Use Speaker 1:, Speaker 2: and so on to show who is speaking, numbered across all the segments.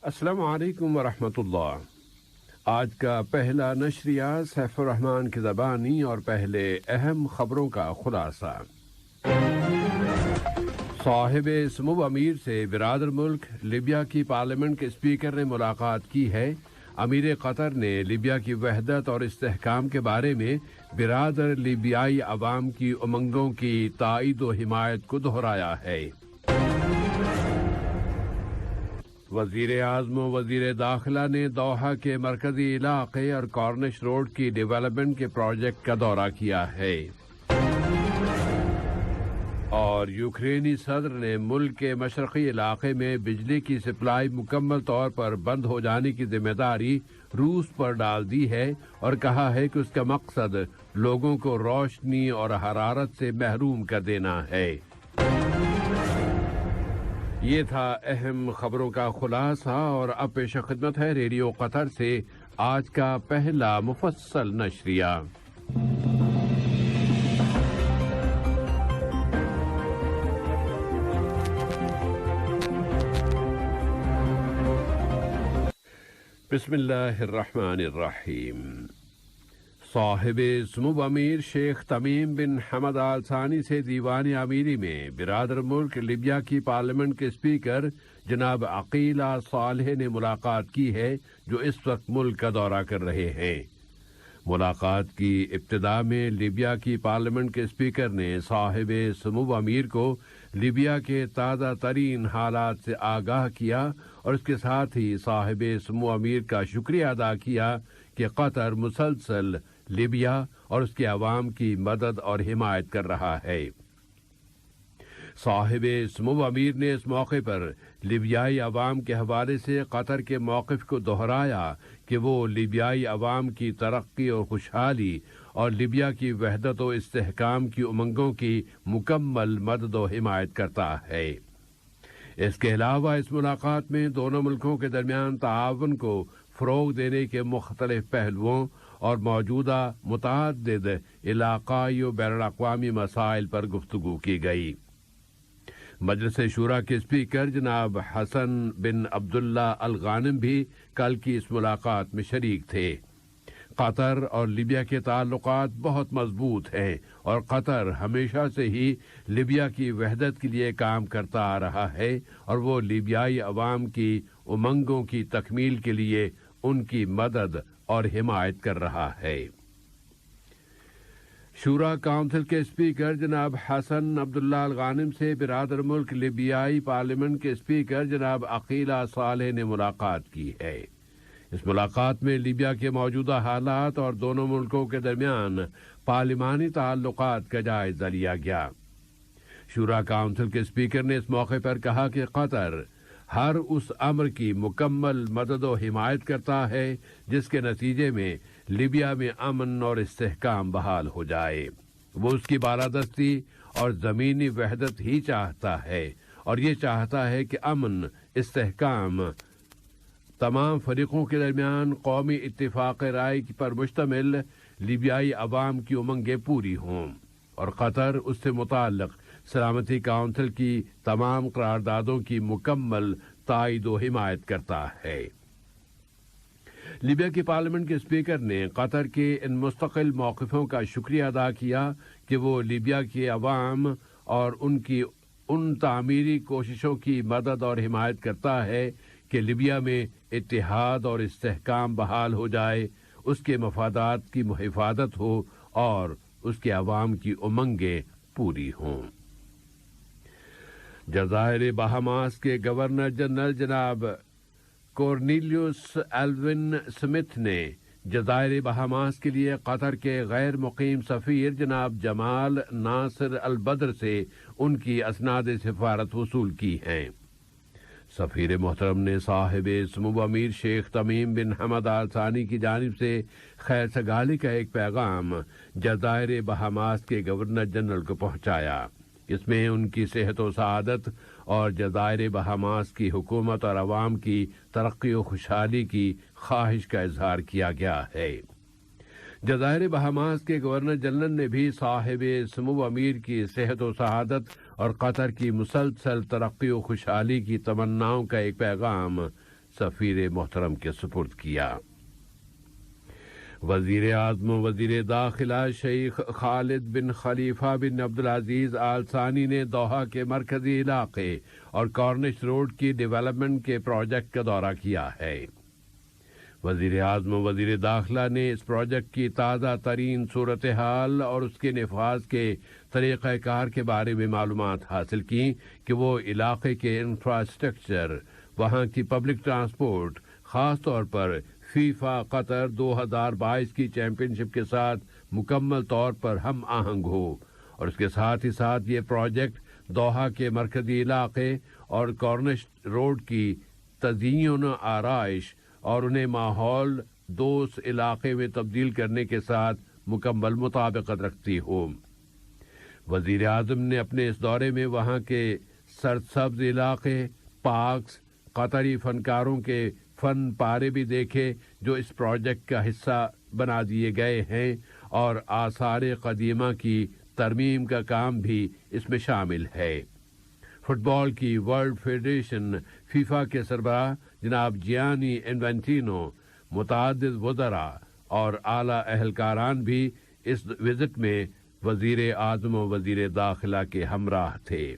Speaker 1: السلام علیکم ورحمۃ اللہ۔ آج کا پہلا نشریہ سیف الرحمان کی زبانی اور پہلے اہم خبروں کا خلاصہ۔ صاحب سمو امیر سے برادر ملک لیبیا کی پارلیمنٹ کے اسپیکر نے ملاقات کی ہے۔ امیر قطر نے لیبیا کی وحدت اور استحکام کے بارے میں برادر لیبیائی عوام کی امنگوں کی تائید و حمایت کو دہرایا ہے۔ وزیر اعظم و وزیر داخلہ نے دوحہ کے مرکزی علاقے اور کارنش روڈ کی ڈیولپمنٹ کے پروجیکٹ کا دورہ کیا ہے۔ اور یوکرینی صدر نے ملک کے مشرقی علاقے میں بجلی کی سپلائی مکمل طور پر بند ہو جانے کی ذمہ داری روس پر ڈال دی ہے اور کہا ہے کہ اس کا مقصد لوگوں کو روشنی اور حرارت سے محروم کر دینا ہے۔ یہ تھا اہم خبروں کا خلاصہ، اور اب پیش خدمت ہے ریڈیو قطر سے آج کا پہلا مفصل نشریہ۔ بسم اللہ الرحمن الرحیم۔ صاحب سمو امیر شیخ تمیم بن حمد آل ثانی سے دیوان امیری میں برادر ملک لیبیا کی پارلیمنٹ کے اسپیکر جناب عقیل صالح نے ملاقات کی ہے، جو اس وقت ملک کا دورہ کر رہے ہیں۔ ملاقات کی ابتدا میں لیبیا کی پارلیمنٹ کے اسپیکر نے صاحب سمو امیر کو لیبیا کے تازہ ترین حالات سے آگاہ کیا اور اس کے ساتھ ہی صاحب سمو امیر کا شکریہ ادا کیا کہ قطر مسلسل لیبیا اور اس کے عوام کی مدد اور حمایت کر رہا ہے۔ صاحب سمو امیر نے اس موقع پر لیبیائی عوام کے حوالے سے قطر کے موقف کو دہرایا کہ وہ لیبیائی عوام کی ترقی اور خوشحالی اور لیبیا کی وحدت و استحکام کی امنگوں کی مکمل مدد و حمایت کرتا ہے۔ اس کے علاوہ اس ملاقات میں دونوں ملکوں کے درمیان تعاون کو فروغ دینے کے مختلف پہلوؤں اور موجودہ متعدد علاقائی و بین الاقوامی مسائل پر گفتگو کی گئی۔ مجلس شورا کے اسپیکر جناب حسن بن عبداللہ الغانم بھی کل کی اس ملاقات میں شریک تھے۔ قطر اور لیبیا کے تعلقات بہت مضبوط ہیں اور قطر ہمیشہ سے ہی لیبیا کی وحدت کے لیے کام کرتا آ رہا ہے اور وہ لیبیائی عوام کی امنگوں کی تکمیل کے لیے ان کی مدد اور حمایت کر رہا ہے۔ شورا کونسل کے اسپیکر جناب حسن عبداللہ الغانم سے برادر ملک لیبیائی پارلیمنٹ کے اسپیکر جناب عقیل صالح نے ملاقات کی ہے۔ اس ملاقات میں لیبیا کے موجودہ حالات اور دونوں ملکوں کے درمیان پارلیمانی تعلقات کا جائزہ لیا گیا۔ شورا کونسل کے اسپیکر نے اس موقع پر کہا کہ قطر ہر اس امر کی مکمل مدد و حمایت کرتا ہے جس کے نتیجے میں لیبیا میں امن اور استحکام بحال ہو جائے۔ وہ اس کی بالادستی اور زمینی وحدت ہی چاہتا ہے اور یہ چاہتا ہے کہ امن، استحکام، تمام فریقوں کے درمیان قومی اتفاق رائے پر مشتمل لیبیائی عوام کی امنگیں پوری ہوں، اور قطر اس سے متعلق سلامتی کونسل کی تمام قراردادوں کی مکمل تائید و حمایت کرتا ہے۔ لیبیا کی پارلیمنٹ کے اسپیکر نے قطر کے ان مستقل موقفوں کا شکریہ ادا کیا کہ وہ لیبیا کے عوام اور ان تعمیری کوششوں کی مدد اور حمایت کرتا ہے کہ لیبیا میں اتحاد اور استحکام بحال ہو جائے، اس کے مفادات کی حفاظت ہو اور اس کے عوام کی امنگیں پوری ہوں۔ جزائر بہاماس کے گورنر جنرل جناب کورنیلیوس ایلون سمتھ نے جزائر بہاماس کے لیے قطر کے غیر مقیم سفیر جناب جمال ناصر البدر سے ان کی اسناد سفارت وصول کی ہیں۔ سفیر محترم نے صاحب سمو امیر شیخ تمیم بن حمد آل ثانی کی جانب سے خیر سگالی کا ایک پیغام جزائر بہاماس کے گورنر جنرل کو پہنچایا۔ اس میں ان کی صحت و سعادت اور جزائر بہاماس کی حکومت اور عوام کی ترقی و خوشحالی کی خواہش کا اظہار کیا گیا ہے۔ جزائر بہاماس کے گورنر جنرل نے بھی صاحب سمو امیر کی صحت و سعادت اور قطر کی مسلسل ترقی و خوشحالی کی تمناؤں کا ایک پیغام سفیر محترم کے سپرد کیا۔ وزیر اعظم و وزیر داخلہ شیخ خالد بن خلیفہ بن عبدالعزیز آل ثانی نے دوحہ کے مرکزی علاقے اور کارنش روڈ کی ڈیولپمنٹ کے پروجیکٹ کا دورہ کیا ہے۔ وزیر اعظم و وزیر داخلہ نے اس پروجیکٹ کی تازہ ترین صورتحال اور اس کے نفاذ کے طریقہ کار کے بارے میں معلومات حاصل کی کہ وہ علاقے کے انفراسٹرکچر، وہاں کی پبلک ٹرانسپورٹ، خاص طور پر فیفا قطر 2022 کی چیمپئن شپ کے ساتھ مکمل طور پر ہم آہنگ ہو، اور اس کے ساتھ ہی ساتھ یہ پروجیکٹ دوحہ کے مرکزی علاقے اور کارنش روڈ کی تزئین و آرائش اور انہیں ماحول دوست علاقے میں تبدیل کرنے کے ساتھ مکمل مطابقت رکھتی ہو۔ وزیر اعظم نے اپنے اس دورے میں وہاں کے سرسبز علاقے، پارکس، قطری فنکاروں کے فن پارے بھی دیکھے جو اس پروجیکٹ کا حصہ بنا دیے گئے ہیں، اور آثار قدیمہ کی ترمیم کا کام بھی اس میں شامل ہے۔ فٹ بال کی ورلڈ فیڈریشن فیفا کے سربراہ جناب جیانی انفینٹینو، متعدد وزراء اور اعلیٰ اہلکاران بھی اس وزٹ میں وزیر اعظم و وزیر داخلہ کے ہمراہ تھے۔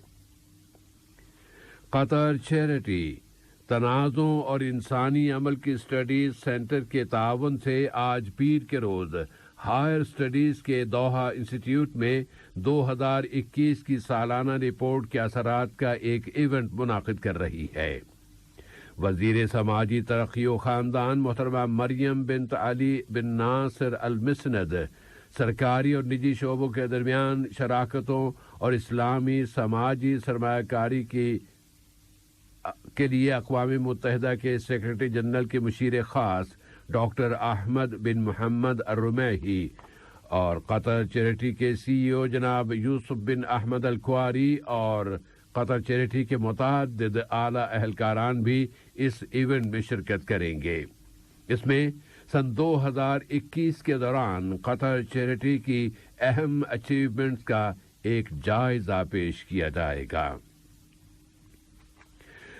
Speaker 1: قطر چیریٹی تنازع اور انسانی عمل کی اسٹڈیز سینٹر کے تعاون سے آج پیر کے روز ہائر اسٹڈیز کے دوحہ انسٹیٹیوٹ میں 2021 کی سالانہ رپورٹ کے اثرات کا ایک ایونٹ منعقد کر رہی ہے۔ وزیر سماجی ترقی و خاندان محترمہ مریم بنت علی بن ناصر المسند سرکاری اور نجی شعبوں کے درمیان شراکتوں اور اسلامی سماجی سرمایہ کاری کے لیے اقوام متحدہ کے سیکرٹری جنرل کے مشیر خاص ڈاکٹر احمد بن محمد الرمیحی اور قطر چیریٹی کے سی ای او جناب یوسف بن احمد الکواری اور قطر چیریٹی کے متعدد اعلیٰ اہلکاران بھی اس ایونٹ میں شرکت کریں گے۔ اس میں سن 2021 کے دوران قطر چیریٹی کی اہم اچیومنٹس کا ایک جائزہ پیش کیا جائے گا۔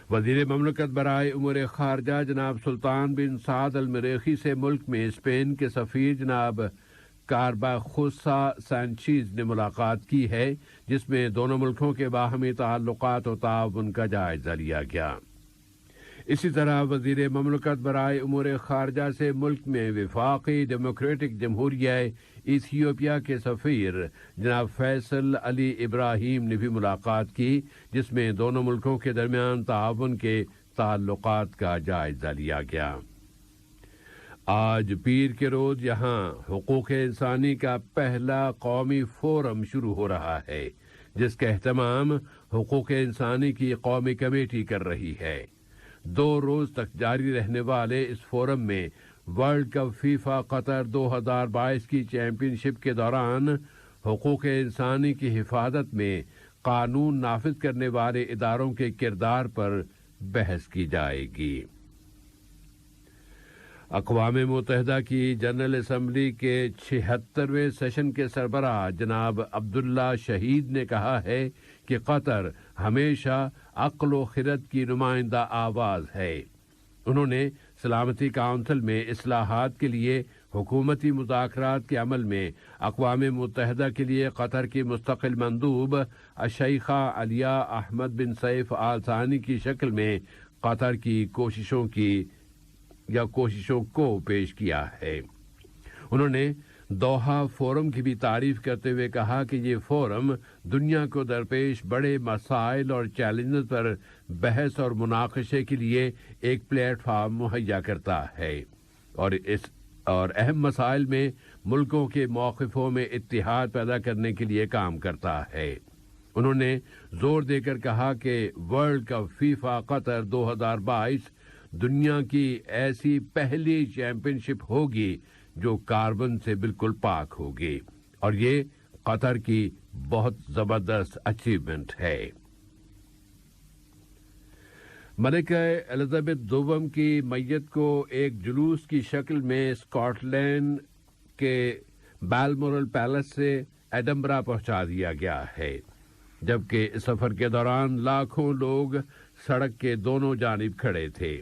Speaker 1: وزیر مملکت برائے امور خارجہ جناب سلطان بن سعد المریخی سے ملک میں اسپین کے سفیر جناب کارباخوسا سانچیز نے ملاقات کی ہے، جس میں دونوں ملکوں کے باہمی تعلقات و تعاون کا جائزہ لیا گیا۔ اسی طرح وزیر مملکت برائے امور خارجہ سے ملک میں وفاقی ڈیموکریٹک جمہوریہ ایتھیوپیا کے سفیر جناب فیصل علی ابراہیم نے بھی ملاقات کی، جس میں دونوں ملکوں کے درمیان تعاون کے تعلقات کا جائزہ لیا گیا۔ آج پیر کے روز یہاں حقوق انسانی کا پہلا قومی فورم شروع ہو رہا ہے، جس کا اہتمام حقوق انسانی کی قومی کمیٹی کر رہی ہے۔ 2 روز تک جاری رہنے والے اس فورم میں ورلڈ کپ فیفا قطر 2022 کی چیمپئن شپ کے دوران حقوق انسانی کی حفاظت میں قانون نافذ کرنے والے اداروں کے کردار پر بحث کی جائے گی۔ اقوام متحدہ کی جنرل اسمبلی کے 76ویں سیشن کے سربراہ جناب عبداللہ شہید نے کہا ہے کہ قطر ہمیشہ عقل و خرد کی نمائندہ آواز ہے۔ انہوں نے سلامتی کونسل میں اصلاحات کے لیے حکومتی مذاکرات کے عمل میں اقوام متحدہ کے لیے قطر کی مستقل مندوب الشیخہ علیہ احمد بن سیف آل ثانی کی شکل میں قطر کی کوششوں کو پیش کیا ہے۔ انہوں نے دوحہ فورم کی بھی تعریف کرتے ہوئے کہا کہ یہ فورم دنیا کو درپیش بڑے مسائل اور چیلنجز پر بحث اور مناقشے کے لیے ایک پلیٹ فارم مہیا کرتا ہے، اور اہم مسائل میں ملکوں کے موقفوں میں اتحاد پیدا کرنے کے لیے کام کرتا ہے۔ انہوں نے زور دے کر کہا کہ ورلڈ کپ فیفا قطر 2022 دنیا کی ایسی پہلی چیمپئن شپ ہوگی جو کاربن سے بالکل پاک ہوگی، اور یہ قطر کی بہت زبردست اچیومنٹ ہے۔ ملکہ الزبتھ دوم کی میت کو ایک جلوس کی شکل میں اسکاٹ لینڈ کے بالمورل پیلس سے ایڈنبرا پہنچا دیا گیا ہے، جبکہ اس سفر کے دوران لاکھوں لوگ سڑک کے دونوں جانب کھڑے تھے۔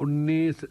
Speaker 1: 19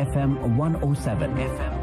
Speaker 2: FM 107।